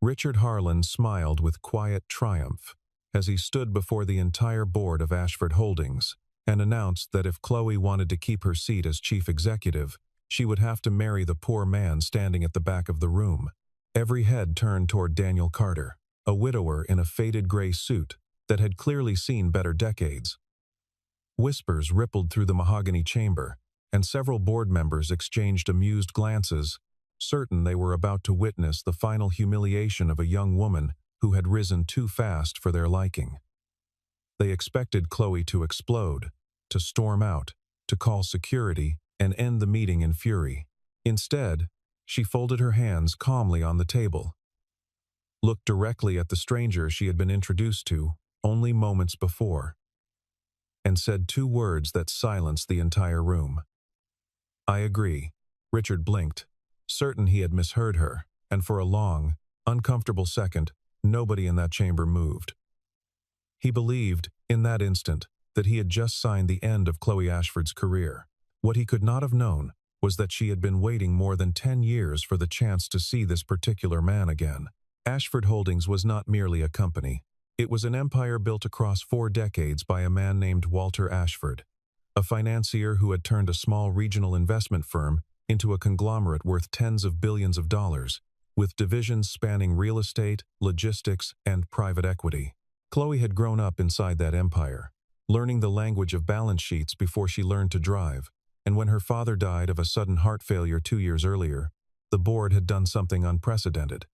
Richard Harlan smiled with quiet triumph as he stood before the entire board of Ashford Holdings and announced that if Chloe wanted to keep her seat as chief executive, she would have to marry the poor man standing at the back of the room. Every head turned toward Daniel Carter, a widower in a faded gray suit that had clearly seen better decades. Whispers rippled through the mahogany chamber, and several board members exchanged amused glances, certain they were about to witness the final humiliation of a young woman who had risen too fast for their liking. They expected Chloe to explode, to storm out, to call security, and end the meeting in fury. Instead, she folded her hands calmly on the table, looked directly at the stranger she had been introduced to only moments before, and said two words that silenced the entire room. "I agree." Richard blinked, certain he had misheard her, and for a long, uncomfortable second, nobody in that chamber moved. He believed, in that instant, that he had just signed the end of Chloe Ashford's career. What he could not have known was that she had been waiting more than 10 years for the chance to see this particular man again. Ashford Holdings was not merely a company. It was an empire built across 4 decades by a man named Walter Ashford, a financier who had turned a small regional investment firm into a conglomerate worth tens of billions of dollars, with divisions spanning real estate, logistics, and private equity. Chloe had grown up inside that empire, learning the language of balance sheets before she learned to drive, and when her father died of a sudden heart failure 2 years earlier, the board had done something unprecedented.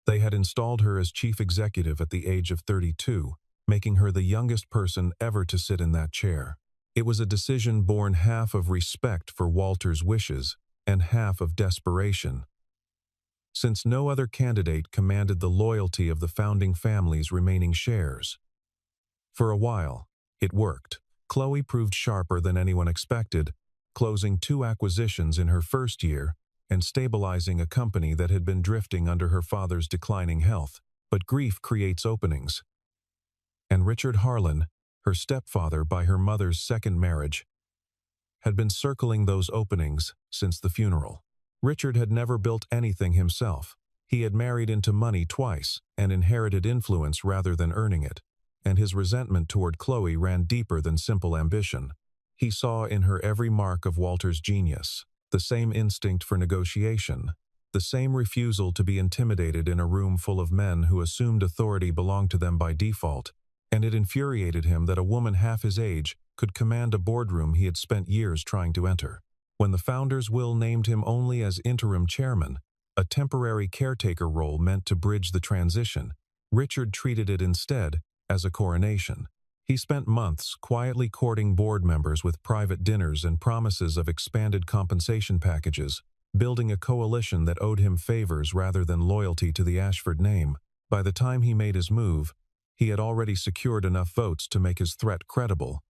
They had installed her as chief executive at the age of 32, making her the youngest person ever to sit in that chair. It was a decision born half of respect for Walter's wishes and half of desperation, since no other candidate commanded the loyalty of the founding family's remaining shares. For a while, it worked. Chloe proved sharper than anyone expected, closing 2 acquisitions in her first year and stabilizing a company that had been drifting under her father's declining health. But grief creates openings. And Richard Harlan, her stepfather by her mother's second marriage, had been circling those openings since the funeral. Richard had never built anything himself. He had married into money twice and inherited influence rather than earning it, and his resentment toward Chloe ran deeper than simple ambition. He saw in her every mark of Walter's genius, the same instinct for negotiation, the same refusal to be intimidated in a room full of men who assumed authority belonged to them by default, and it infuriated him that a woman half his age could command a boardroom he had spent years trying to enter. When the founder's will named him only as interim chairman, a temporary caretaker role meant to bridge the transition, Richard treated it instead as a coronation. He spent months quietly courting board members with private dinners and promises of expanded compensation packages, building a coalition that owed him favors rather than loyalty to the Ashford name. By the time he made his move, he had already secured enough votes to make his threat credible.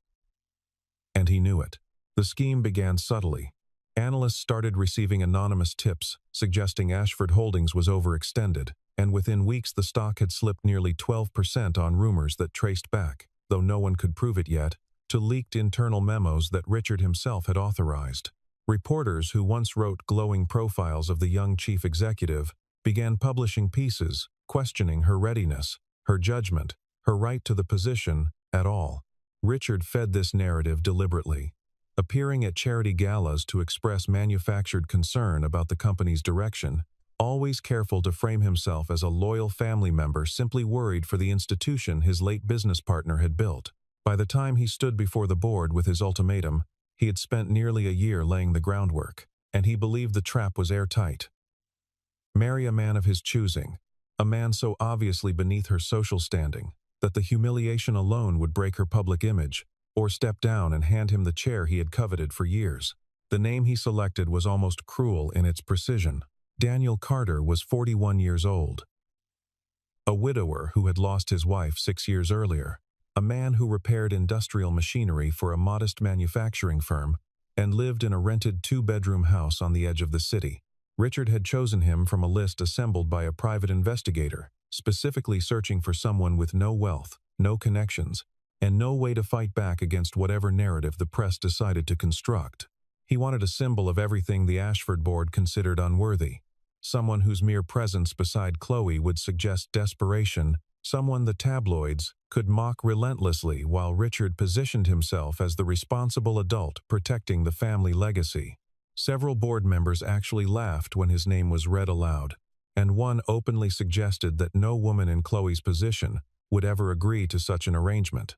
And he knew it. The scheme began subtly. Analysts started receiving anonymous tips suggesting Ashford Holdings was overextended, and within weeks the stock had slipped nearly 12% on rumors that traced back, though no one could prove it yet, to leaked internal memos that Richard himself had authorized. Reporters who once wrote glowing profiles of the young chief executive began publishing pieces questioning her readiness, her judgment, her right to the position at all. Richard fed this narrative deliberately, appearing at charity galas to express manufactured concern about the company's direction, always careful to frame himself as a loyal family member simply worried for the institution his late business partner had built. By the time he stood before the board with his ultimatum, he had spent nearly a year laying the groundwork, and he believed the trap was airtight. Marry a man of his choosing, a man so obviously beneath her social standing that the humiliation alone would break her public image, or step down and hand him the chair he had coveted for years. The name he selected was almost cruel in its precision. Daniel Carter was 41 years old, a widower who had lost his wife 6 years earlier, a man who repaired industrial machinery for a modest manufacturing firm and lived in a rented 2-bedroom house on the edge of the city. Richard had chosen him from a list assembled by a private investigator, specifically searching for someone with no wealth, no connections, and no way to fight back against whatever narrative the press decided to construct. He wanted a symbol of everything the Ashford board considered unworthy, someone whose mere presence beside Chloe would suggest desperation, someone the tabloids could mock relentlessly while Richard positioned himself as the responsible adult protecting the family legacy. Several board members actually laughed when his name was read aloud, and one openly suggested that no woman in Chloe's position would ever agree to such an arrangement.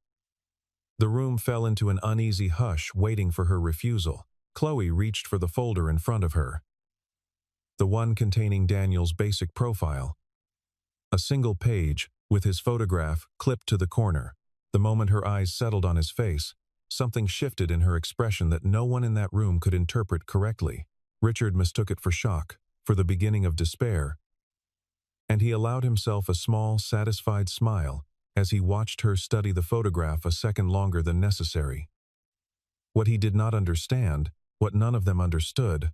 The room fell into an uneasy hush waiting for her refusal. Chloe reached for the folder in front of her, the one containing Daniel's basic profile. A single page, with his photograph clipped to the corner. The moment her eyes settled on his face, something shifted in her expression that no one in that room could interpret correctly. Richard mistook it for shock, for the beginning of despair, and he allowed himself a small, satisfied smile as he watched her study the photograph a second longer than necessary. What he did not understand, what none of them understood,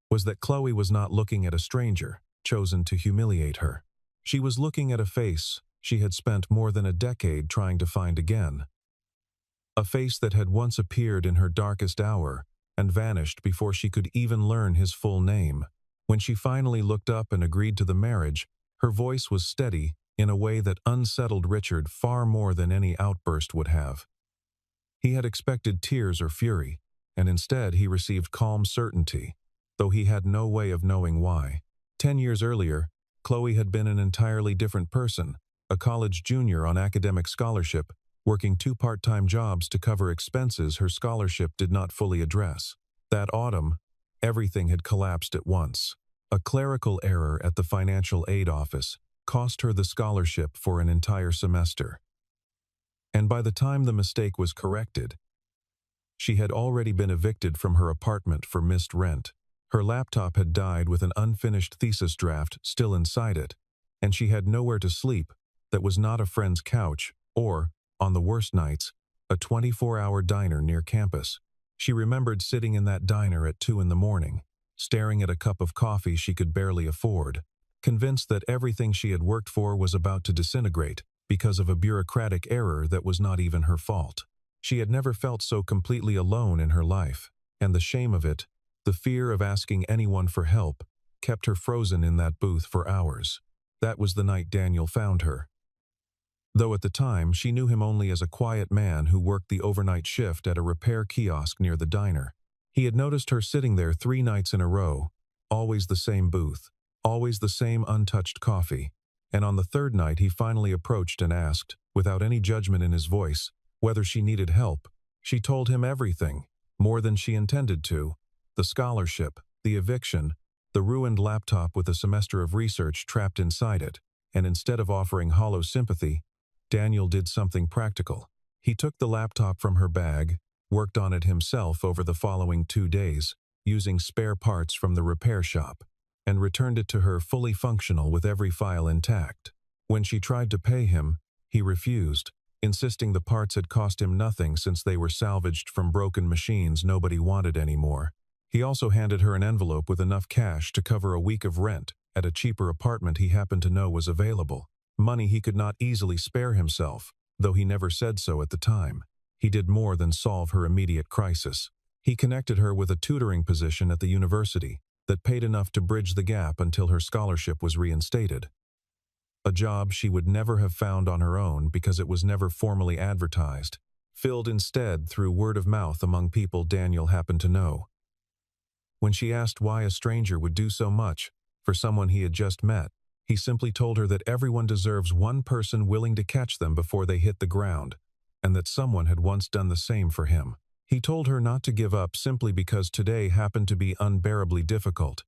was that Chloe was not looking at a stranger, chosen to humiliate her. She was looking at a face she had spent more than a decade trying to find again. A face that had once appeared in her darkest hour and vanished before she could even learn his full name. When she finally looked up and agreed to the marriage, her voice was steady in a way that unsettled Richard far more than any outburst would have. He had expected tears or fury, and instead he received calm certainty, though he had no way of knowing why. 10 years earlier, Chloe had been an entirely different person, a college junior on academic scholarship, working 2 part-time jobs to cover expenses her scholarship did not fully address. That autumn, everything had collapsed at once. A clerical error at the financial aid office cost her the scholarship for an entire semester. And by the time the mistake was corrected, she had already been evicted from her apartment for missed rent. Her laptop had died with an unfinished thesis draft still inside it, and she had nowhere to sleep that was not a friend's couch or, on the worst nights, a 24-hour diner near campus. She remembered sitting in that diner at 2 in the morning, staring at a cup of coffee she could barely afford, convinced that everything she had worked for was about to disintegrate because of a bureaucratic error that was not even her fault. She had never felt so completely alone in her life, and the shame of it, the fear of asking anyone for help, kept her frozen in that booth for hours. That was the night Daniel found her. Though at the time she knew him only as a quiet man who worked the overnight shift at a repair kiosk near the diner. He had noticed her sitting there 3 nights in a row, always the same booth, always the same untouched coffee, and on the 3rd night he finally approached and asked, without any judgment in his voice, whether she needed help. She told him everything, more than she intended to: the scholarship, the eviction, the ruined laptop with a semester of research trapped inside it, and instead of offering hollow sympathy, Daniel did something practical. He took the laptop from her bag, worked on it himself over the following 2 days, using spare parts from the repair shop, and returned it to her fully functional with every file intact. When she tried to pay him, he refused, insisting the parts had cost him nothing since they were salvaged from broken machines nobody wanted anymore. He also handed her an envelope with enough cash to cover a week of rent at a cheaper apartment he happened to know was available. Money he could not easily spare himself, though he never said so at the time. He did more than solve her immediate crisis. He connected her with a tutoring position at the university that paid enough to bridge the gap until her scholarship was reinstated. A job she would never have found on her own because it was never formally advertised, filled instead through word of mouth among people Daniel happened to know. When she asked why a stranger would do so much for someone he had just met, he simply told her that everyone deserves one person willing to catch them before they hit the ground, and that someone had once done the same for him. He told her not to give up simply because today happened to be unbearably difficult.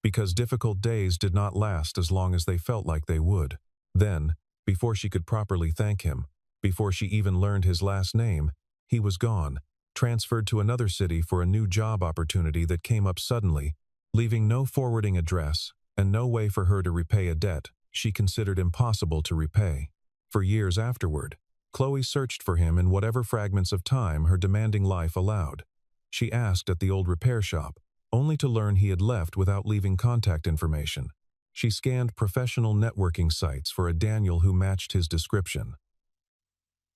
Because difficult days did not last as long as they felt like they would. Then, before she could properly thank him, before she even learned his last name, he was gone, transferred to another city for a new job opportunity that came up suddenly, leaving no forwarding address and no way for her to repay a debt she considered impossible to repay. For years afterward, Chloe searched for him in whatever fragments of time her demanding life allowed. She asked at the old repair shop, only to learn he had left without leaving contact information. She scanned professional networking sites for a Daniel who matched his description,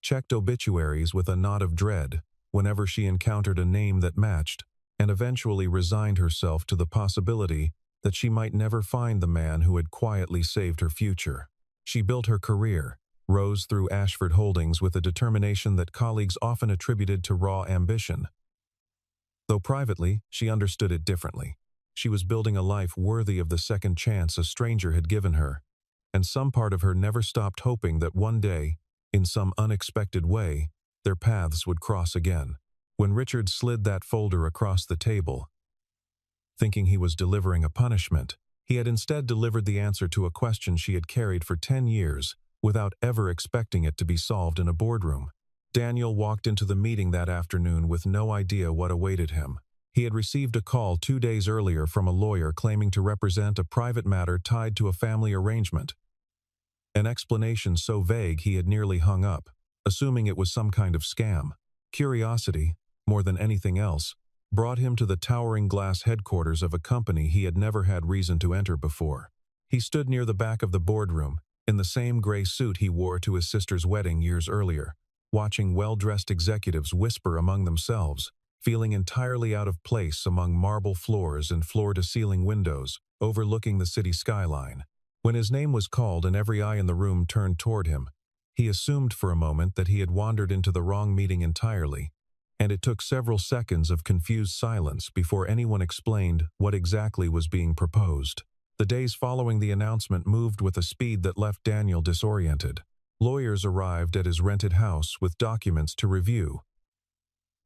checked obituaries with a knot of dread whenever she encountered a name that matched, and eventually resigned herself to the possibility that she might never find the man who had quietly saved her future. She built her career, rose through Ashford Holdings with a determination that colleagues often attributed to raw ambition. Though privately, she understood it differently. She was building a life worthy of the second chance a stranger had given her, and some part of her never stopped hoping that one day, in some unexpected way, their paths would cross again. When Richard slid that folder across the table, thinking he was delivering a punishment, he had instead delivered the answer to a question she had carried for 10 years without ever expecting it to be solved in a boardroom. Daniel walked into the meeting that afternoon with no idea what awaited him. He had received a call 2 days earlier from a lawyer claiming to represent a private matter tied to a family arrangement. An explanation so vague he had nearly hung up, assuming it was some kind of scam. Curiosity, more than anything else, brought him to the towering glass headquarters of a company he had never had reason to enter before. He stood near the back of the boardroom, in the same gray suit he wore to his sister's wedding years earlier, watching well-dressed executives whisper among themselves, feeling entirely out of place among marble floors and floor-to-ceiling windows overlooking the city skyline. When his name was called and every eye in the room turned toward him, he assumed for a moment that he had wandered into the wrong meeting entirely, and it took several seconds of confused silence before anyone explained what exactly was being proposed. The days following the announcement moved with a speed that left Daniel disoriented. Lawyers arrived at his rented house with documents to review.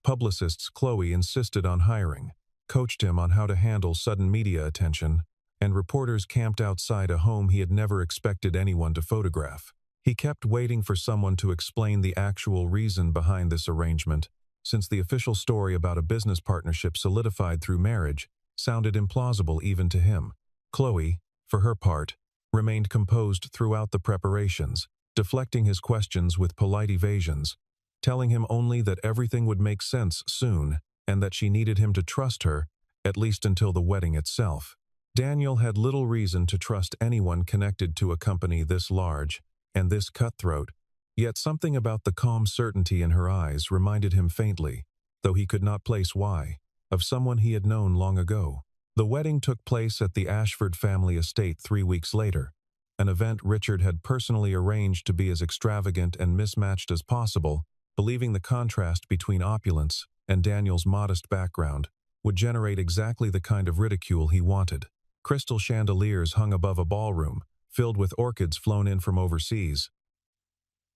Publicists Chloe insisted on hiring, coached him on how to handle sudden media attention, and reporters camped outside a home he had never expected anyone to photograph. He kept waiting for someone to explain the actual reason behind this arrangement, since the official story about a business partnership solidified through marriage sounded implausible even to him. Chloe, for her part, remained composed throughout the preparations, deflecting his questions with polite evasions, telling him only that everything would make sense soon and that she needed him to trust her, at least until the wedding itself. Daniel had little reason to trust anyone connected to a company this large and this cutthroat, yet something about the calm certainty in her eyes reminded him faintly, though he could not place why, of someone he had known long ago. The wedding took place at the Ashford family estate 3 weeks later, an event Richard had personally arranged to be as extravagant and mismatched as possible, believing the contrast between opulence and Daniel's modest background would generate exactly the kind of ridicule he wanted. Crystal chandeliers hung above a ballroom, filled with orchids flown in from overseas.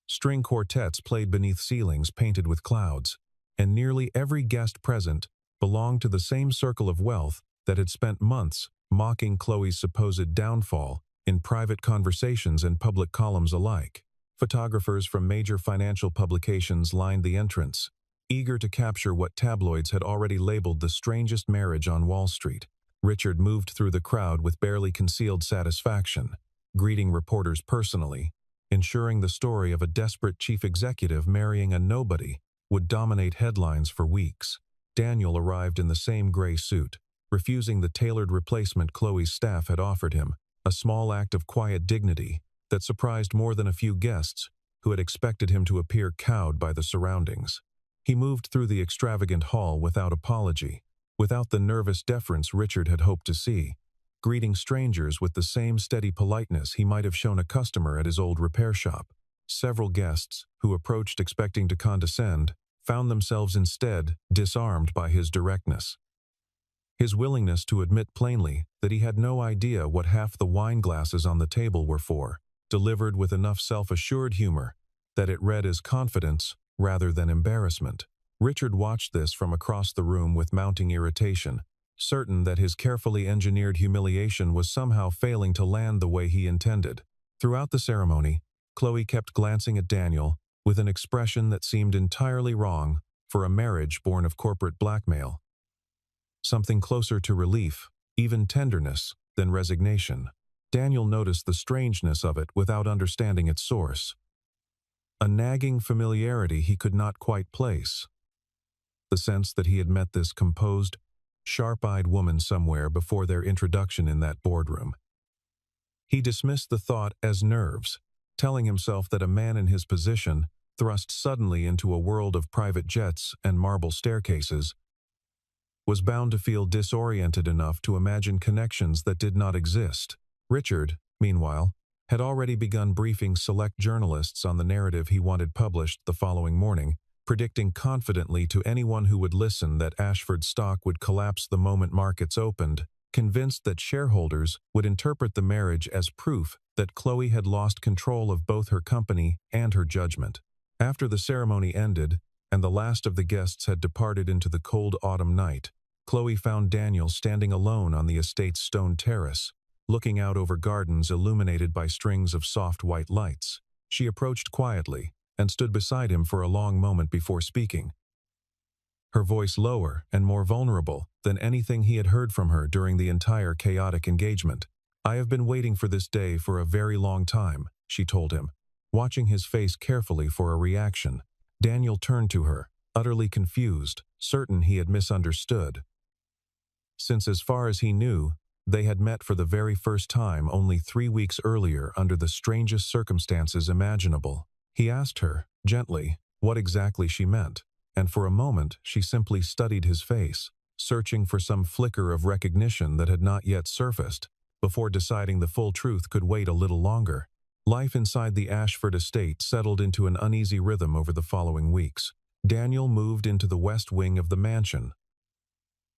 String quartets played beneath ceilings painted with clouds, and nearly every guest present belonged to the same circle of wealth that had spent months mocking Chloe's supposed downfall in private conversations and public columns alike. Photographers from major financial publications lined the entrance, eager to capture what tabloids had already labeled the strangest marriage on Wall Street. Richard moved through the crowd with barely concealed satisfaction, greeting reporters personally, ensuring the story of a desperate chief executive marrying a nobody would dominate headlines for weeks. Daniel arrived in the same gray suit, refusing the tailored replacement Chloe's staff had offered him, a small act of quiet dignity that surprised more than a few guests who had expected him to appear cowed by the surroundings. He moved through the extravagant hall without apology, without the nervous deference Richard had hoped to see, greeting strangers with the same steady politeness he might have shown a customer at his old repair shop. Several guests, who approached expecting to condescend, found themselves instead disarmed by his directness. His willingness to admit plainly that he had no idea what half the wine glasses on the table were for, delivered with enough self-assured humor that it read as confidence rather than embarrassment. Richard watched this from across the room with mounting irritation, certain that his carefully engineered humiliation was somehow failing to land the way he intended. Throughout the ceremony, Chloe kept glancing at Daniel with an expression that seemed entirely wrong for a marriage born of corporate blackmail. Something closer to relief, even tenderness, than resignation. Daniel noticed the strangeness of it without understanding its source. A nagging familiarity he could not quite place. The sense that he had met this composed, sharp-eyed woman somewhere before their introduction in that boardroom. He dismissed the thought as nerves, telling himself that a man in his position, thrust suddenly into a world of private jets and marble staircases, was bound to feel disoriented enough to imagine connections that did not exist. Richard, meanwhile, had already begun briefing select journalists on the narrative he wanted published the following morning, predicting confidently to anyone who would listen that Ashford stock would collapse the moment markets opened, convinced that shareholders would interpret the marriage as proof that Chloe had lost control of both her company and her judgment. After the ceremony ended, and the last of the guests had departed into the cold autumn night, Chloe found Daniel standing alone on the estate's stone terrace, looking out over gardens illuminated by strings of soft white lights. She approached quietly and stood beside him for a long moment before speaking, her voice lower and more vulnerable than anything he had heard from her during the entire chaotic engagement. "I have been waiting for this day for a very long time," she told him. Watching his face carefully for a reaction, Daniel turned to her, utterly confused, certain he had misunderstood. Since as far as he knew, they had met for the very first time only 3 weeks earlier under the strangest circumstances imaginable. He asked her, gently, what exactly she meant, and for a moment she simply studied his face, searching for some flicker of recognition that had not yet surfaced, before deciding the full truth could wait a little longer. Life inside the Ashford estate settled into an uneasy rhythm over the following weeks. Daniel moved into the west wing of the mansion,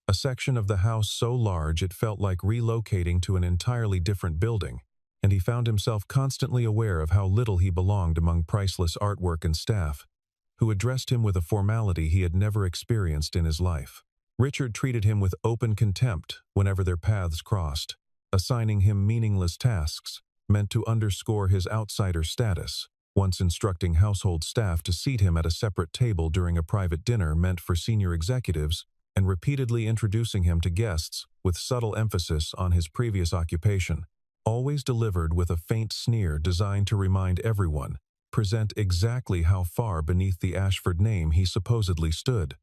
a section of the house so large it felt like relocating to an entirely different building, and he found himself constantly aware of how little he belonged among priceless artwork and staff, who addressed him with a formality he had never experienced in his life. Richard treated him with open contempt whenever their paths crossed, assigning him meaningless tasks meant to underscore his outsider status, once instructing household staff to seat him at a separate table during a private dinner meant for senior executives, and repeatedly introducing him to guests with subtle emphasis on his previous occupation, always delivered with a faint sneer designed to remind everyone, present exactly how far beneath the Ashford name he supposedly stood.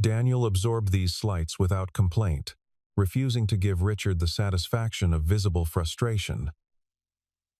Daniel absorbed these slights without complaint, refusing to give Richard the satisfaction of visible frustration,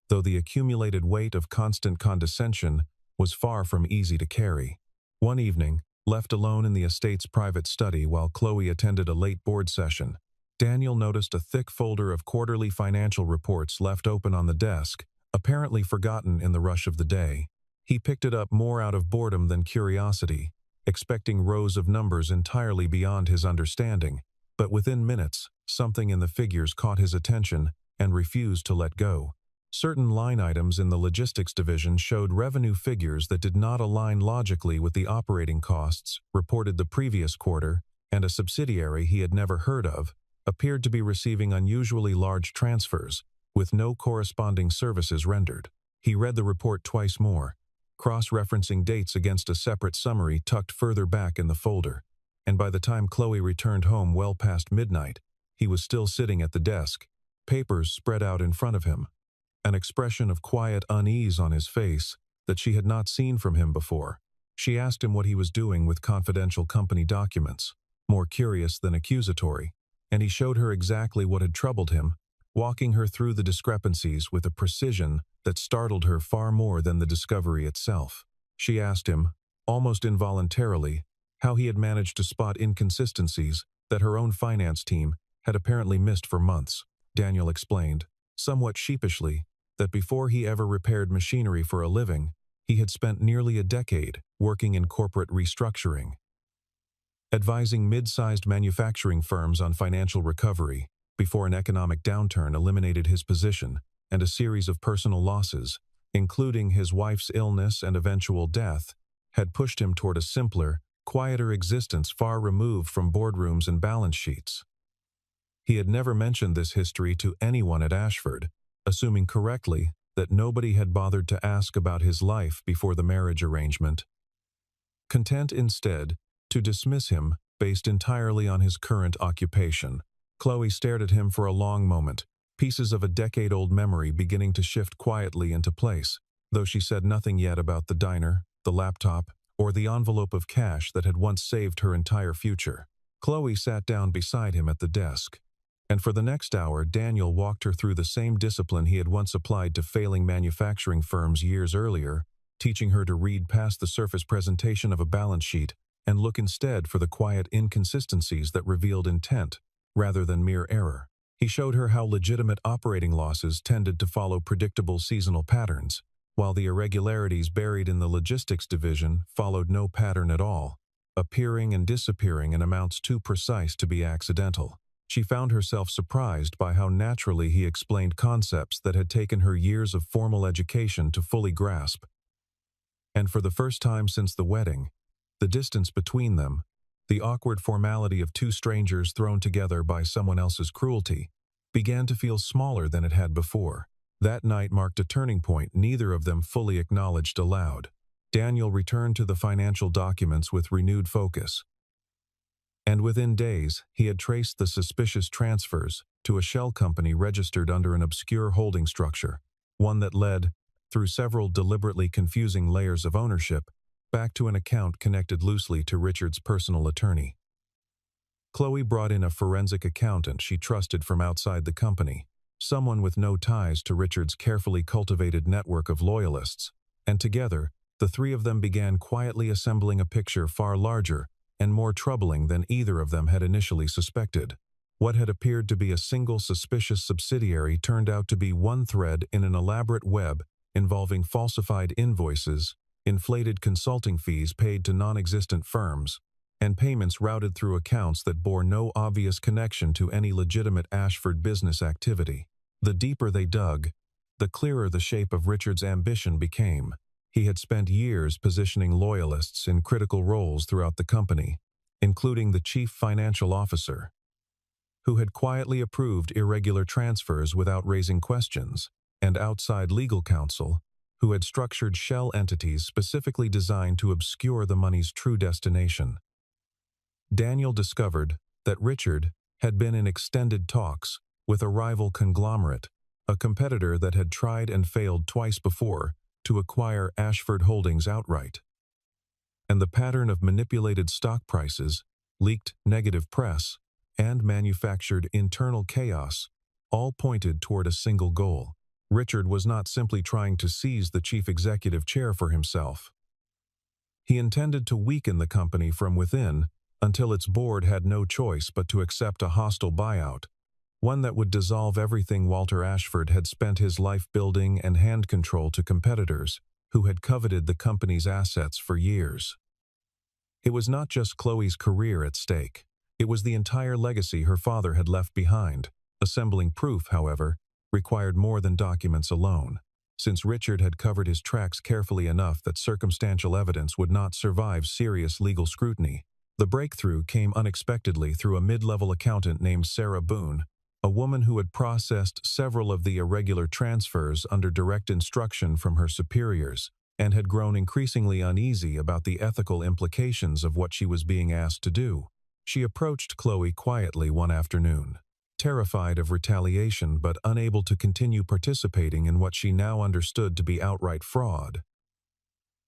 though the accumulated weight of constant condescension was far from easy to carry. One evening, left alone in the estate's private study while Chloe attended a late board session, Daniel noticed a thick folder of quarterly financial reports left open on the desk, apparently forgotten in the rush of the day. He picked it up more out of boredom than curiosity, expecting rows of numbers entirely beyond his understanding, but within minutes, something in the figures caught his attention and refused to let go. Certain line items in the logistics division showed revenue figures that did not align logically with the operating costs reported the previous quarter, and a subsidiary he had never heard of appeared to be receiving unusually large transfers, with no corresponding services rendered. He read the report twice more, cross-referencing dates against a separate summary tucked further back in the folder, and by the time Chloe returned home well past midnight, he was still sitting at the desk, papers spread out in front of him, an expression of quiet unease on his face that she had not seen from him before. She asked him what he was doing with confidential company documents, more curious than accusatory, and he showed her exactly what had troubled him, walking her through the discrepancies with a precision that startled her far more than the discovery itself. She asked him, almost involuntarily, how he had managed to spot inconsistencies that her own finance team had apparently missed for months. Daniel explained, somewhat sheepishly, that before he ever repaired machinery for a living, he had spent nearly a decade working in corporate restructuring, advising mid-sized manufacturing firms on financial recovery before an economic downturn eliminated his position and a series of personal losses, including his wife's illness and eventual death, had pushed him toward a simpler, quieter existence far removed from boardrooms and balance sheets. He had never mentioned this history to anyone at Ashford, assuming correctly that nobody had bothered to ask about his life before the marriage arrangement. Content instead to dismiss him based entirely on his current occupation, Chloe stared at him for a long moment, pieces of a decade-old memory beginning to shift quietly into place, though she said nothing yet about the diner, the laptop, or the envelope of cash that had once saved her entire future. Chloe sat down beside him at the desk, and for the next hour Daniel walked her through the same discipline he had once applied to failing manufacturing firms years earlier, teaching her to read past the surface presentation of a balance sheet and look instead for the quiet inconsistencies that revealed intent, rather than mere error. He showed her how legitimate operating losses tended to follow predictable seasonal patterns, while the irregularities buried in the logistics division followed no pattern at all, appearing and disappearing in amounts too precise to be accidental. She found herself surprised by how naturally he explained concepts that had taken her years of formal education to fully grasp. And for the first time since the wedding, the distance between them, the awkward formality of two strangers thrown together by someone else's cruelty, began to feel smaller than it had before. That night marked a turning point neither of them fully acknowledged aloud. Daniel returned to the financial documents with renewed focus. And within days, he had traced the suspicious transfers to a shell company registered under an obscure holding structure, one that led, through several deliberately confusing layers of ownership, back to an account connected loosely to Richard's personal attorney. Chloe brought in a forensic accountant she trusted from outside the company, someone with no ties to Richard's carefully cultivated network of loyalists, and together, the three of them began quietly assembling a picture far larger and more troubling than either of them had initially suspected. What had appeared to be a single suspicious subsidiary turned out to be one thread in an elaborate web involving falsified invoices, inflated consulting fees paid to non-existent firms, and payments routed through accounts that bore no obvious connection to any legitimate Ashford business activity. The deeper they dug, the clearer the shape of Richard's ambition became. He had spent years positioning loyalists in critical roles throughout the company, including the chief financial officer, who had quietly approved irregular transfers without raising questions, and outside legal counsel, who had structured shell entities specifically designed to obscure the money's true destination. Daniel discovered that Richard had been in extended talks with a rival conglomerate, a competitor that had tried and failed twice before to acquire Ashford Holdings outright. And the pattern of manipulated stock prices, leaked negative press, and manufactured internal chaos all pointed toward a single goal. Richard was not simply trying to seize the chief executive chair for himself. He intended to weaken the company from within until its board had no choice but to accept a hostile buyout, one that would dissolve everything Walter Ashford had spent his life building and hand control to competitors who had coveted the company's assets for years. It was not just Chloe's career at stake. It was the entire legacy her father had left behind. Assembling proof, however, required more than documents alone, since Richard had covered his tracks carefully enough that circumstantial evidence would not survive serious legal scrutiny. The breakthrough came unexpectedly through a mid-level accountant named Sarah Boone, a woman who had processed several of the irregular transfers under direct instruction from her superiors and had grown increasingly uneasy about the ethical implications of what she was being asked to do. She approached Chloe quietly one afternoon, terrified of retaliation but unable to continue participating in what she now understood to be outright fraud,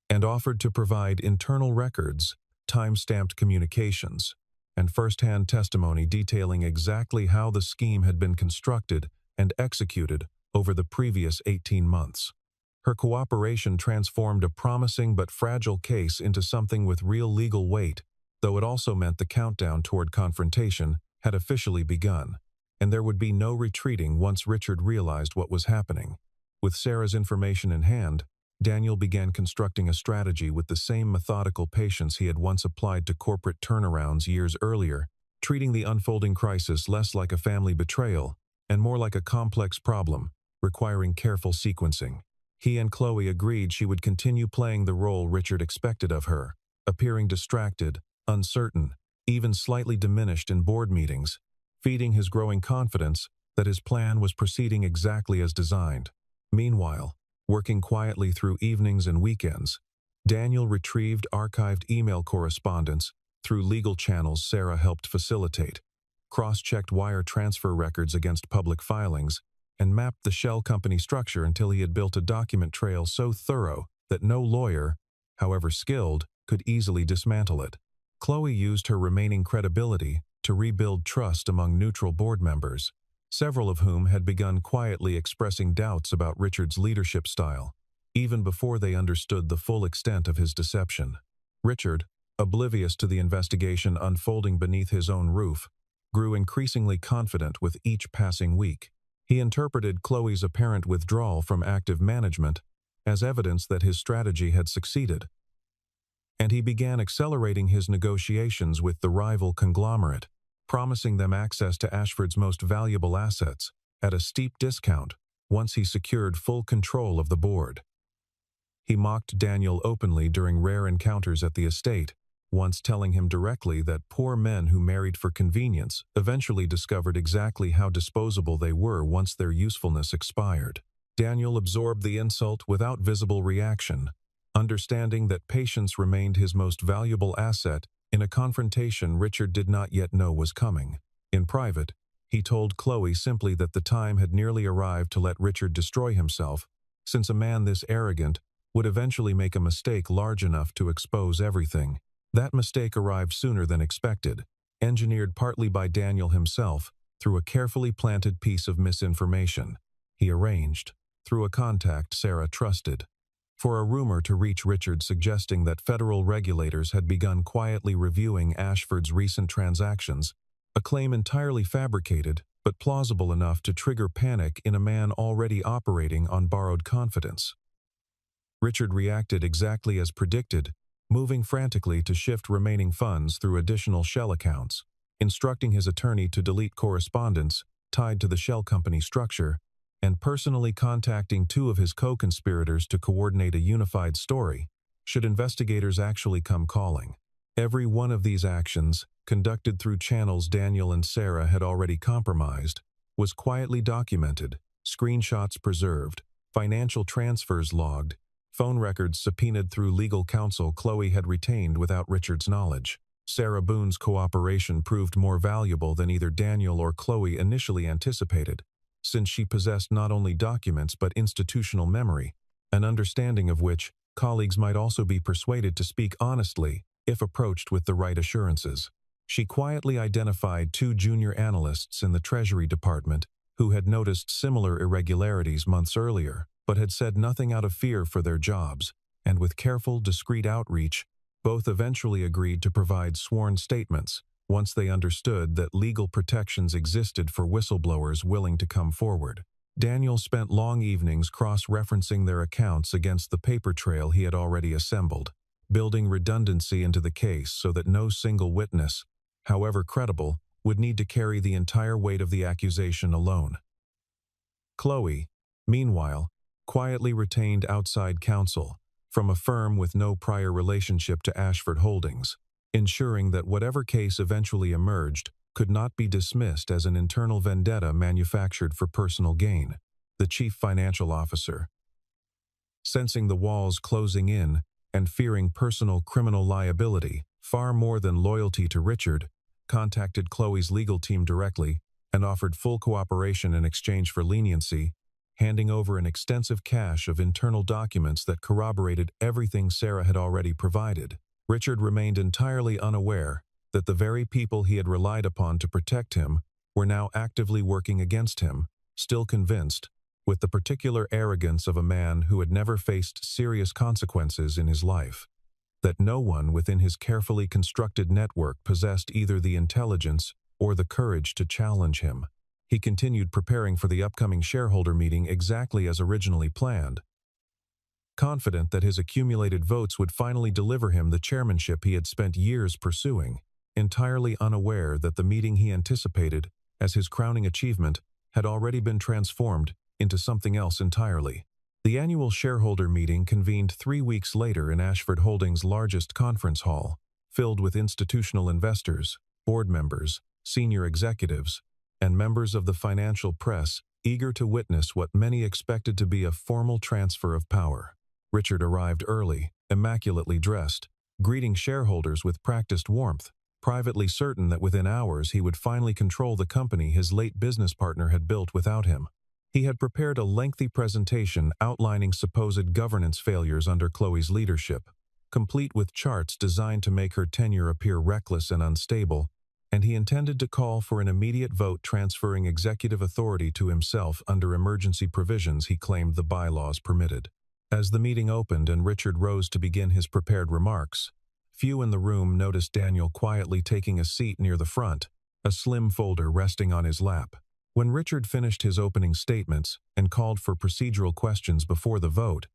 and offered to provide internal records, time-stamped communications, and first-hand testimony detailing exactly how the scheme had been constructed and executed over the previous 18 months. Her cooperation transformed a promising but fragile case into something with real legal weight, though it also meant the countdown toward confrontation had officially begun, and there would be no retreating once Richard realized what was happening. With Sarah's information in hand, Daniel began constructing a strategy with the same methodical patience he had once applied to corporate turnarounds years earlier, treating the unfolding crisis less like a family betrayal and more like a complex problem, requiring careful sequencing. He and Chloe agreed she would continue playing the role Richard expected of her, appearing distracted, uncertain, even slightly diminished in board meetings, feeding his growing confidence that his plan was proceeding exactly as designed. Meanwhile, working quietly through evenings and weekends, Daniel retrieved archived email correspondence through legal channels Sarah helped facilitate, cross-checked wire transfer records against public filings, and mapped the shell company structure until he had built a document trail so thorough that no lawyer, however skilled, could easily dismantle it. Chloe used her remaining credibility to rebuild trust among neutral board members, several of whom had begun quietly expressing doubts about Richard's leadership style, even before they understood the full extent of his deception. Richard, oblivious to the investigation unfolding beneath his own roof, grew increasingly confident with each passing week. He interpreted Chloe's apparent withdrawal from active management as evidence that his strategy had succeeded, and he began accelerating his negotiations with the rival conglomerate, promising them access to Ashford's most valuable assets at a steep discount once he secured full control of the board. He mocked Daniel openly during rare encounters at the estate, once telling him directly that poor men who married for convenience eventually discovered exactly how disposable they were once their usefulness expired. Daniel absorbed the insult without visible reaction, understanding that patience remained his most valuable asset in a confrontation Richard did not yet know was coming. In private, he told Chloe simply that the time had nearly arrived to let Richard destroy himself, since a man this arrogant would eventually make a mistake large enough to expose everything. That mistake arrived sooner than expected, engineered partly by Daniel himself through a carefully planted piece of misinformation he arranged, through a contact Sarah trusted, for a rumor to reach Richard suggesting that federal regulators had begun quietly reviewing Ashford's recent transactions, a claim entirely fabricated but plausible enough to trigger panic in a man already operating on borrowed confidence. Richard reacted exactly as predicted, moving frantically to shift remaining funds through additional shell accounts, instructing his attorney to delete correspondence tied to the shell company structure, and personally contacting two of his co-conspirators to coordinate a unified story, should investigators actually come calling. Every one of these actions, conducted through channels Daniel and Sarah had already compromised, was quietly documented, screenshots preserved, financial transfers logged, phone records subpoenaed through legal counsel Chloe had retained without Richard's knowledge. Sarah Boone's cooperation proved more valuable than either Daniel or Chloe initially anticipated, since she possessed not only documents but institutional memory, an understanding of which colleagues might also be persuaded to speak honestly if approached with the right assurances. She quietly identified two junior analysts in the Treasury Department who had noticed similar irregularities months earlier, but had said nothing out of fear for their jobs, and with careful, discreet outreach, both eventually agreed to provide sworn statements once they understood that legal protections existed for whistleblowers willing to come forward. Daniel spent long evenings cross-referencing their accounts against the paper trail he had already assembled, building redundancy into the case so that no single witness, however credible, would need to carry the entire weight of the accusation alone. Chloe, meanwhile, quietly retained outside counsel from a firm with no prior relationship to Ashford Holdings, ensuring that whatever case eventually emerged could not be dismissed as an internal vendetta manufactured for personal gain. The chief financial officer, sensing the walls closing in and fearing personal criminal liability far more than loyalty to Richard, contacted Chloe's legal team directly and offered full cooperation in exchange for leniency, handing over an extensive cache of internal documents that corroborated everything Sarah had already provided. Richard remained entirely unaware that the very people he had relied upon to protect him were now actively working against him, still convinced, with the particular arrogance of a man who had never faced serious consequences in his life, that no one within his carefully constructed network possessed either the intelligence or the courage to challenge him. He continued preparing for the upcoming shareholder meeting exactly as originally planned, confident that his accumulated votes would finally deliver him the chairmanship he had spent years pursuing, entirely unaware that the meeting he anticipated as his crowning achievement had already been transformed into something else entirely. The annual shareholder meeting convened 3 weeks later in Ashford Holdings' largest conference hall, filled with institutional investors, board members, senior executives, and members of the financial press eager to witness what many expected to be a formal transfer of power. Richard arrived early, immaculately dressed, greeting shareholders with practiced warmth, privately certain that within hours he would finally control the company his late business partner had built without him. He had prepared a lengthy presentation outlining supposed governance failures under Chloe's leadership, complete with charts designed to make her tenure appear reckless and unstable, and he intended to call for an immediate vote transferring executive authority to himself under emergency provisions he claimed the bylaws permitted. As the meeting opened and Richard rose to begin his prepared remarks, Few in the room noticed Daniel quietly taking a seat near the front, a slim folder resting on his lap. When Richard finished his opening statements and called for procedural questions before the vote,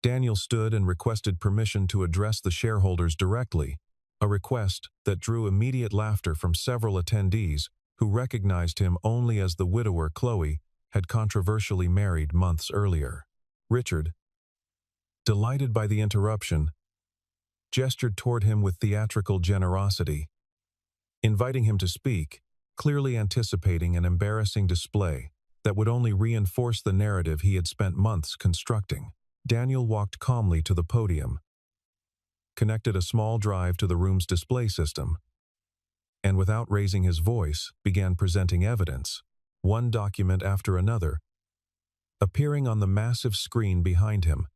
Daniel stood and requested permission to address the shareholders directly, a request that drew immediate laughter from several attendees who recognized him only as the widower Chloe had controversially married months earlier. Richard, delighted by the interruption, gestured toward him with theatrical generosity, inviting him to speak, clearly anticipating an embarrassing display that would only reinforce the narrative he had spent months constructing. Daniel walked calmly to the podium, connected a small drive to the room's display system, and without raising his voice, began presenting evidence, one document after another, appearing on the massive screen behind him.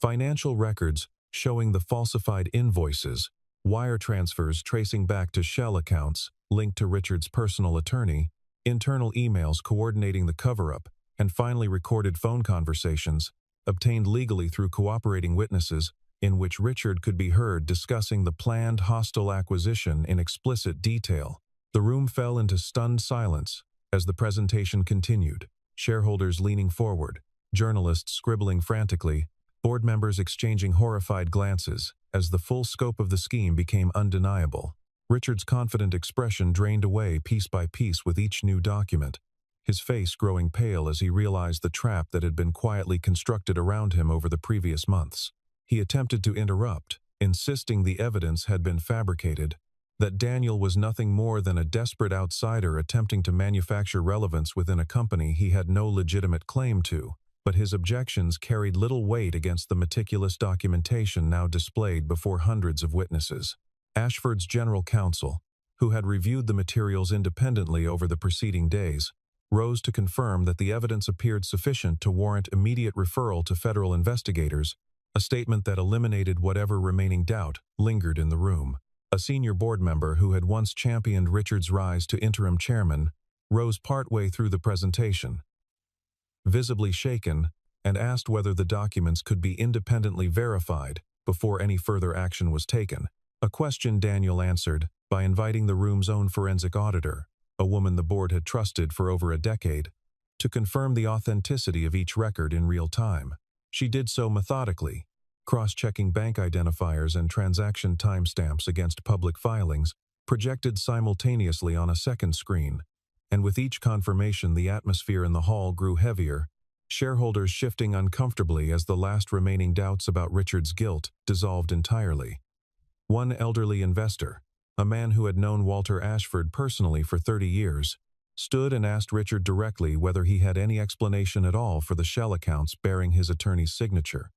Financial records showing the falsified invoices, wire transfers tracing back to shell accounts linked to Richard's personal attorney, internal emails coordinating the cover-up, and finally recorded phone conversations, obtained legally through cooperating witnesses, in which Richard could be heard discussing the planned hostile acquisition in explicit detail. The room fell into stunned silence as the presentation continued, shareholders leaning forward, journalists scribbling frantically, board members exchanging horrified glances as the full scope of the scheme became undeniable. Richard's confident expression drained away piece by piece with each new document, his face growing pale as he realized the trap that had been quietly constructed around him over the previous months. He attempted to interrupt, insisting the evidence had been fabricated, that Daniel was nothing more than a desperate outsider attempting to manufacture relevance within a company he had no legitimate claim to, but his objections carried little weight against the meticulous documentation now displayed before hundreds of witnesses. Ashford's general counsel, who had reviewed the materials independently over the preceding days, rose to confirm that the evidence appeared sufficient to warrant immediate referral to federal investigators, a statement that eliminated whatever remaining doubt lingered in the room. A senior board member who had once championed Richard's rise to interim chairman rose partway through the presentation, visibly shaken, and asked whether the documents could be independently verified before any further action was taken, a question Daniel answered by inviting the room's own forensic auditor, a woman the board had trusted for over a decade, to confirm the authenticity of each record in real time. She did so methodically, cross-checking bank identifiers and transaction timestamps against public filings, projected simultaneously on a second screen, and with each confirmation the atmosphere in the hall grew heavier, shareholders shifting uncomfortably as the last remaining doubts about Richard's guilt dissolved entirely. One elderly investor, a man who had known Walter Ashford personally for 30 years, stood and asked Richard directly whether he had any explanation at all for the shell accounts bearing his attorney's signature,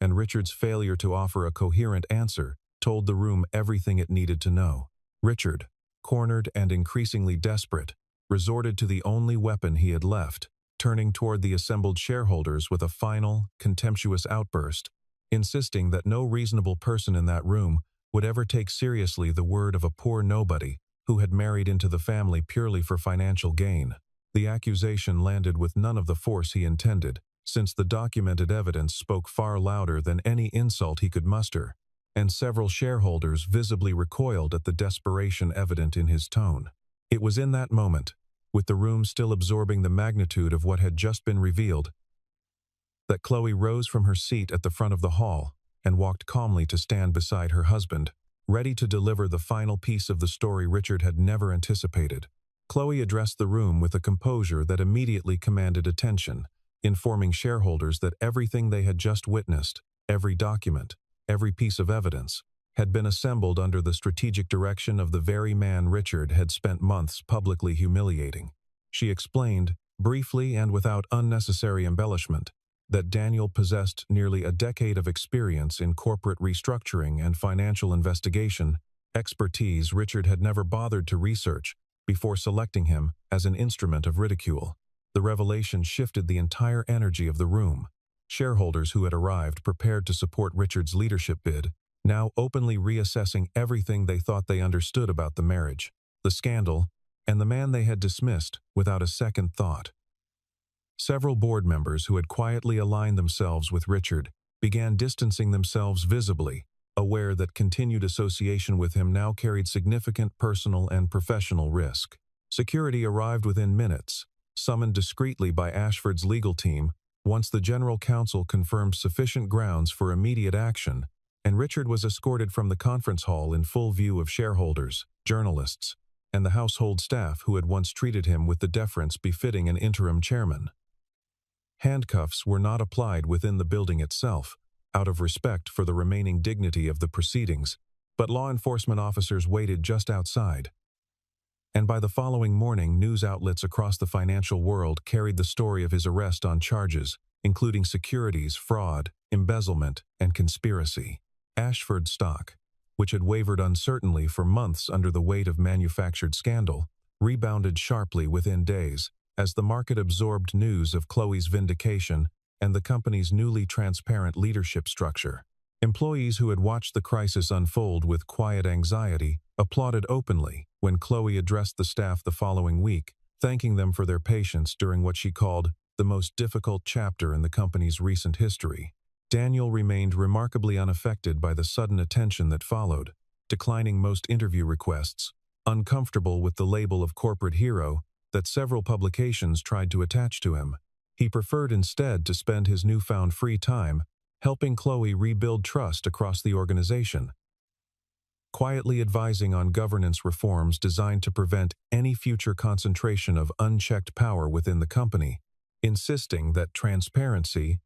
and Richard's failure to offer a coherent answer told the room everything it needed to know. Richard, cornered and increasingly desperate, resorted to the only weapon he had left, turning toward the assembled shareholders with a final, contemptuous outburst, insisting that no reasonable person in that room would ever take seriously the word of a poor nobody who had married into the family purely for financial gain. The accusation landed with none of the force he intended, since the documented evidence spoke far louder than any insult he could muster, and several shareholders visibly recoiled at the desperation evident in his tone. It was in that moment, with the room still absorbing the magnitude of what had just been revealed, that Chloe rose from her seat at the front of the hall and walked calmly to stand beside her husband, ready to deliver the final piece of the story Richard had never anticipated. Chloe addressed the room with a composure that immediately commanded attention, informing shareholders that everything they had just witnessed, every document, every piece of evidence, had been assembled under the strategic direction of the very man Richard had spent months publicly humiliating. She explained, briefly and without unnecessary embellishment, that Daniel possessed nearly a decade of experience in corporate restructuring and financial investigation, expertise Richard had never bothered to research before selecting him as an instrument of ridicule. The revelation shifted the entire energy of the room. Shareholders who had arrived prepared to support Richard's leadership bid, now openly reassessing everything they thought they understood about the marriage, the scandal, and the man they had dismissed without a second thought. Several board members who had quietly aligned themselves with Richard began distancing themselves visibly, aware that continued association with him now carried significant personal and professional risk. Security arrived within minutes, summoned discreetly by Ashford's legal team once the general counsel confirmed sufficient grounds for immediate action, and Richard was escorted from the conference hall in full view of shareholders, journalists, and the household staff who had once treated him with the deference befitting an interim chairman. Handcuffs were not applied within the building itself, out of respect for the remaining dignity of the proceedings, but law enforcement officers waited just outside. And by the following morning, news outlets across the financial world carried the story of his arrest on charges, including securities, fraud, embezzlement, and conspiracy. Ashford stock, which had wavered uncertainly for months under the weight of manufactured scandal, rebounded sharply within days as the market absorbed news of Chloe's vindication and the company's newly transparent leadership structure. Employees who had watched the crisis unfold with quiet anxiety applauded openly when Chloe addressed the staff the following week, thanking them for their patience during what she called the most difficult chapter in the company's recent history. Daniel remained remarkably unaffected by the sudden attention that followed, declining most interview requests, uncomfortable with the label of corporate hero that several publications tried to attach to him. He preferred instead to spend his newfound free time helping Chloe rebuild trust across the organization, quietly advising on governance reforms designed to prevent any future concentration of unchecked power within the company, insisting that transparency,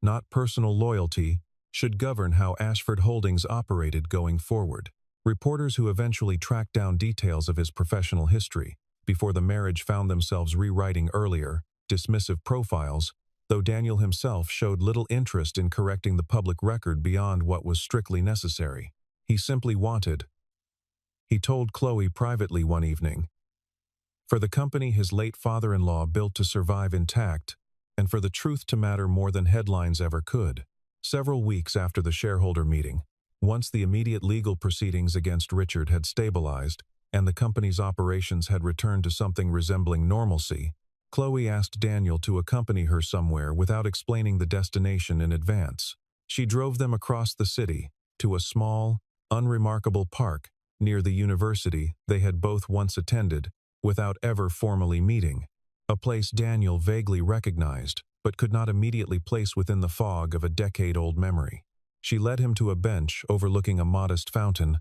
not personal loyalty, should govern how Ashford Holdings operated going forward. Reporters who eventually tracked down details of his professional history before the marriage found themselves rewriting earlier, dismissive profiles, though Daniel himself showed little interest in correcting the public record beyond what was strictly necessary. He simply wanted, he told Chloe privately one evening, for the company his late father-in-law built to survive intact, and for the truth to matter more than headlines ever could. Several weeks after the shareholder meeting, once the immediate legal proceedings against Richard had stabilized and the company's operations had returned to something resembling normalcy, Chloe asked Daniel to accompany her somewhere without explaining the destination in advance. She drove them across the city, to a small, unremarkable park near the university they had both once attended, without ever formally meeting, a place Daniel vaguely recognized but could not immediately place within the fog of a decade-old memory. She led him to a bench overlooking a modest fountain,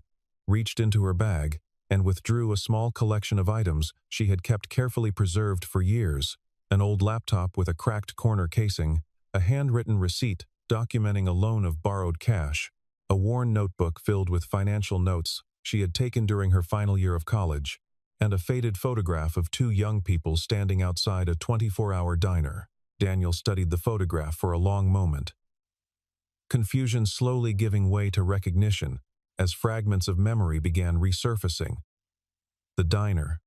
reached into her bag, and withdrew a small collection of items she had kept carefully preserved for years, an old laptop with a cracked corner casing, a handwritten receipt documenting a loan of borrowed cash, a worn notebook filled with financial notes she had taken during her final year of college, and a faded photograph of two young people standing outside a 24-hour diner. Daniel studied the photograph for a long moment, confusion slowly giving way to recognition as fragments of memory began resurfacing. The diner,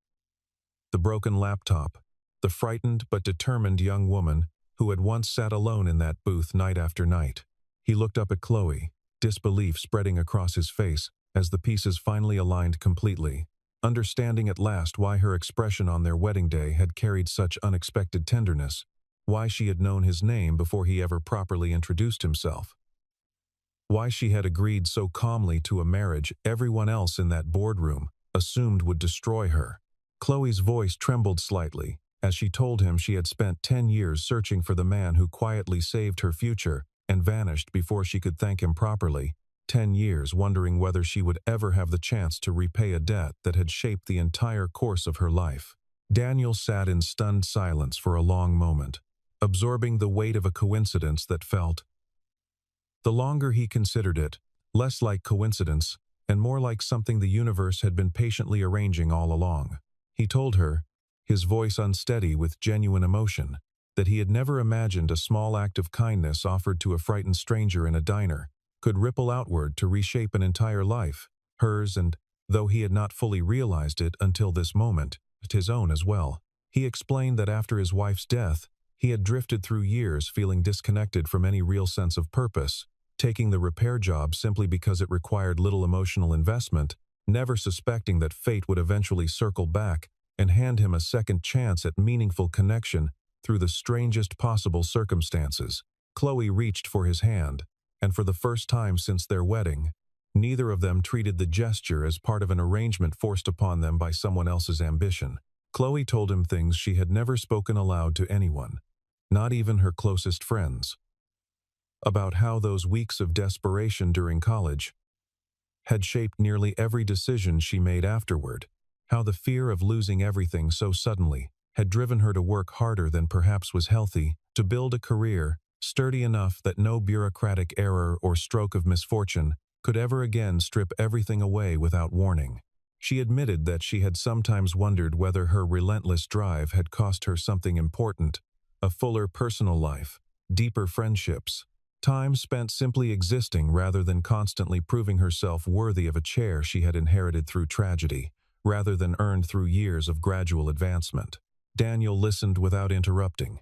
the broken laptop, the frightened but determined young woman who had once sat alone in that booth night after night. He looked up at Chloe, disbelief spreading across his face as the pieces finally aligned completely, understanding at last why her expression on their wedding day had carried such unexpected tenderness, why she had known his name before he ever properly introduced himself, why she had agreed so calmly to a marriage everyone else in that boardroom assumed would destroy her. Chloe's voice trembled slightly as she told him she had spent 10 years searching for the man who quietly saved her future and vanished before she could thank him properly, 10 years wondering whether she would ever have the chance to repay a debt that had shaped the entire course of her life. Daniel sat in stunned silence for a long moment, absorbing the weight of a coincidence that felt, the longer he considered it, less like coincidence and more like something the universe had been patiently arranging all along. He told her, his voice unsteady with genuine emotion, that he had never imagined a small act of kindness offered to a frightened stranger in a diner could ripple outward to reshape an entire life, hers and, though he had not fully realized it until this moment, his own as well. He explained that after his wife's death, he had drifted through years feeling disconnected from any real sense of purpose, taking the repair job simply because it required little emotional investment, never suspecting that fate would eventually circle back and hand him a second chance at meaningful connection through the strangest possible circumstances. Chloe reached for his hand, and for the first time since their wedding, Neither of them treated the gesture as part of an arrangement forced upon them by someone else's ambition. Chloe told him things she had never spoken aloud to anyone, not even her closest friends, about how those weeks of desperation during college had shaped nearly every decision she made afterward, how the fear of losing everything so suddenly had driven her to work harder than perhaps was healthy, to build a career sturdy enough that no bureaucratic error or stroke of misfortune could ever again strip everything away without warning. She admitted that she had sometimes wondered whether her relentless drive had cost her something important, a fuller personal life, deeper friendships, time spent simply existing rather than constantly proving herself worthy of a chair she had inherited through tragedy, rather than earned through years of gradual advancement. Daniel listened without interrupting,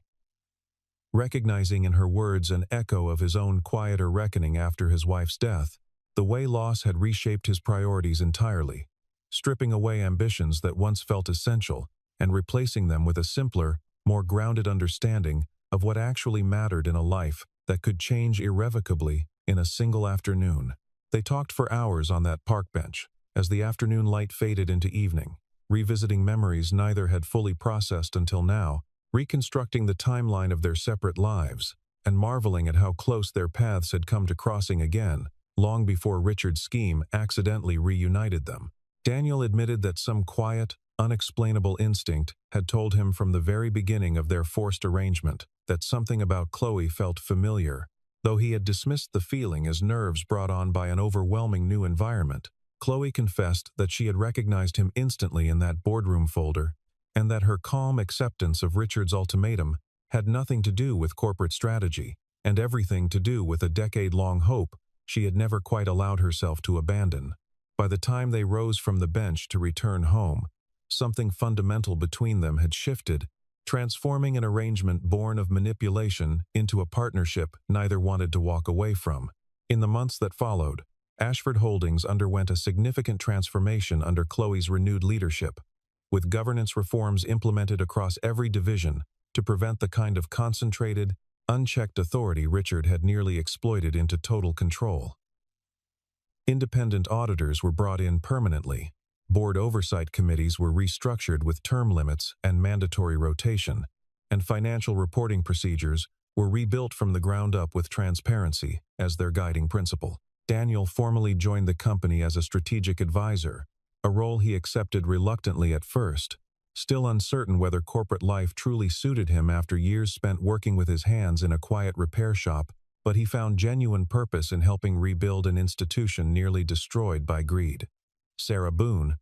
recognizing in her words an echo of his own quieter reckoning after his wife's death. The way loss had reshaped his priorities entirely, stripping away ambitions that once felt essential and replacing them with a simpler, more grounded understanding of what actually mattered in a life that could change irrevocably in a single afternoon. They talked for hours on that park bench as the afternoon light faded into evening, revisiting memories neither had fully processed until now, reconstructing the timeline of their separate lives, and marveling at how close their paths had come to crossing again, long before Richard's scheme accidentally reunited them. Daniel admitted that some quiet, unexplainable instinct had told him from the very beginning of their forced arrangement that something about Chloe felt familiar, though he had dismissed the feeling as nerves brought on by an overwhelming new environment. Chloe confessed that she had recognized him instantly in that boardroom folder, and that her calm acceptance of Richard's ultimatum had nothing to do with corporate strategy, and everything to do with a decade-long hope she had never quite allowed herself to abandon. By the time they rose from the bench to return home, something fundamental between them had shifted, transforming an arrangement born of manipulation into a partnership neither wanted to walk away from. In the months that followed, Ashford Holdings underwent a significant transformation under Chloe's renewed leadership, with governance reforms implemented across every division to prevent the kind of concentrated, unchecked authority Richard had nearly exploited into total control. Independent auditors were brought in permanently, board oversight committees were restructured with term limits and mandatory rotation, and financial reporting procedures were rebuilt from the ground up with transparency as their guiding principle. Daniel formally joined the company as a strategic advisor, a role he accepted reluctantly at first, still uncertain whether corporate life truly suited him after years spent working with his hands in a quiet repair shop, but he found genuine purpose in helping rebuild an institution nearly destroyed by greed. Sarah Boone,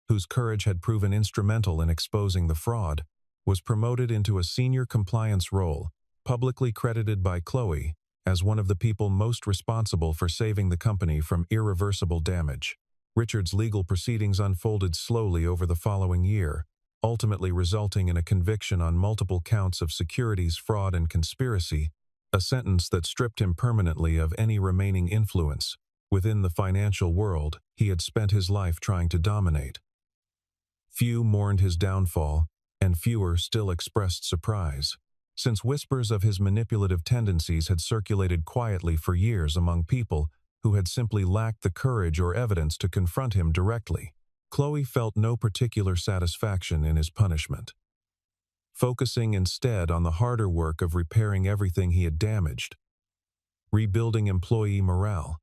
whose courage had proven instrumental in exposing the fraud, was promoted into a senior compliance role, publicly credited by Chloe as one of the people most responsible for saving the company from irreversible damage. Richard's legal proceedings unfolded slowly over the following year, ultimately resulting in a conviction on multiple counts of securities fraud and conspiracy, a sentence that stripped him permanently of any remaining influence within the financial world he had spent his life trying to dominate. Few mourned his downfall, and fewer still expressed surprise, since whispers of his manipulative tendencies had circulated quietly for years among people who had simply lacked the courage or evidence to confront him directly. Chloe felt no particular satisfaction in his punishment, focusing instead on the harder work of repairing everything he had damaged, rebuilding employee morale,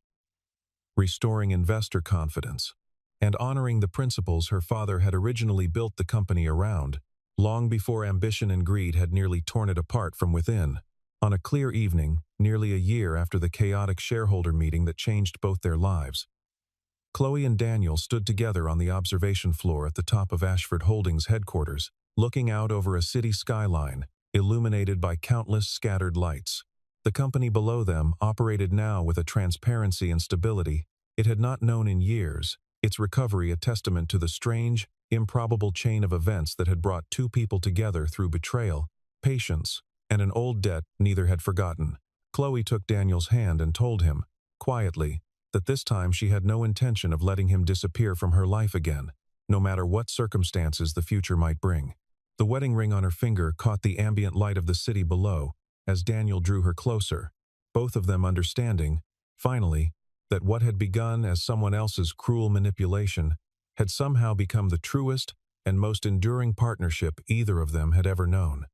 restoring investor confidence, and honoring the principles her father had originally built the company around, long before ambition and greed had nearly torn it apart from within. On a clear evening, nearly a year after the chaotic shareholder meeting that changed both their lives, Chloe and Daniel stood together on the observation floor at the top of Ashford Holdings headquarters, looking out over a city skyline, illuminated by countless scattered lights. The company below them operated now with a transparency and stability it had not known in years, its recovery a testament to the strange, improbable chain of events that had brought two people together through betrayal, patience, and an old debt neither had forgotten. Chloe took Daniel's hand and told him, quietly, that this time she had no intention of letting him disappear from her life again, no matter what circumstances the future might bring. The wedding ring on her finger caught the ambient light of the city below as Daniel drew her closer, both of them understanding, finally, that what had begun as someone else's cruel manipulation had somehow become the truest and most enduring partnership either of them had ever known.